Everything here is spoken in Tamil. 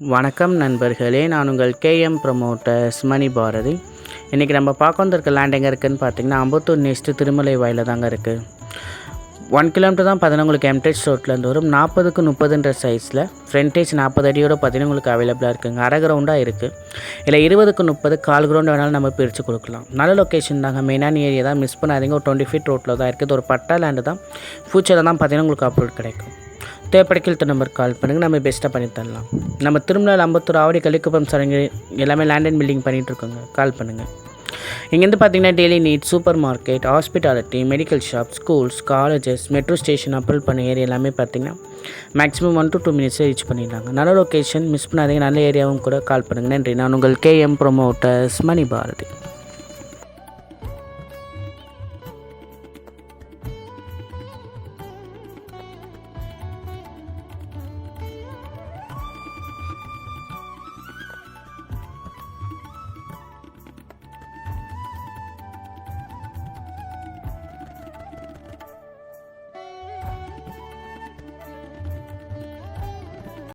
வணக்கம் நண்பர்களே, நான் உங்கள் கேஎம் ப்ரமோட்டர்ஸ் மணி பாரதி. இன்றைக்கி நம்ம பார்க்க வந்திருக்க லேண்ட் எங்கே இருக்குதுன்னு பார்த்தீங்கன்னா, அம்பத்தூர் நெக்ஸ்ட்டு திருமலை வாயில் தாங்க இருக்குது. 1 கிலோமீட்டர் தான் பார்த்தீங்கன்னா உங்களுக்கு எம்டேஜ் ரோட்லேருந்து வரும். 40க்கு 30ன்ற சைஸில் ஃப்ரண்டேஜ் 40 அடியோட பார்த்தீங்கன்னா உங்களுக்கு அவைலபிளாக இருக்குங்க. அரை கிரவுண்டாக இருக்குது. இல்லை 20க்கு 30 கால் கிரவுண்டு வேணாலும் நம்ம பிரித்து கொடுக்கலாம். நல்ல லொக்கேஷன் தாங்க, மெயினான ஏரியா தான், மிஸ் பண்ணாதீங்க. ஒரு 20 ஃபீட் ரோட்டில் தான் இருக்குது. ஒரு பட்டா லேண்டு தான். ஃபியூச்சரில் தான் பார்த்தீங்கன்னா உங்களுக்கு அப்ரூவல் கிடைக்கும். தேவைப்படைக்கில் நம்பர் கால் பண்ணுங்கள், நம்ம பெஸ்ட்டாக பண்ணி தரலாம். நம்ம திருமலை அம்பத்தூர் ஆவடி கலிக்குப்பம் சரங்கு எல்லாமே லேண்ட் அண்ட் பில்டிங் பண்ணிகிட்ருக்கோங்க. கால் பண்ணுங்கள். இங்கேருந்து பார்த்தீங்கன்னா daily need, super market, hospitality, medical shop, schools, colleges, metro station approval பண்ண ஏரியா எல்லாமே பார்த்தீங்கன்னா மேக்ஸிமம் 1 to 2 மினிட்ஸில் ரீச் பண்ணிடுறாங்க. நல்ல லொக்கேஷன், மிஸ் பண்ணாதீங்க. நல்ல ஏரியாவும் கூட. கால் பண்ணுங்கள். நன்றி. நான் உங்கள் கேஎம் ப்ரொமோட்டர்ஸ் மணி பாரதி.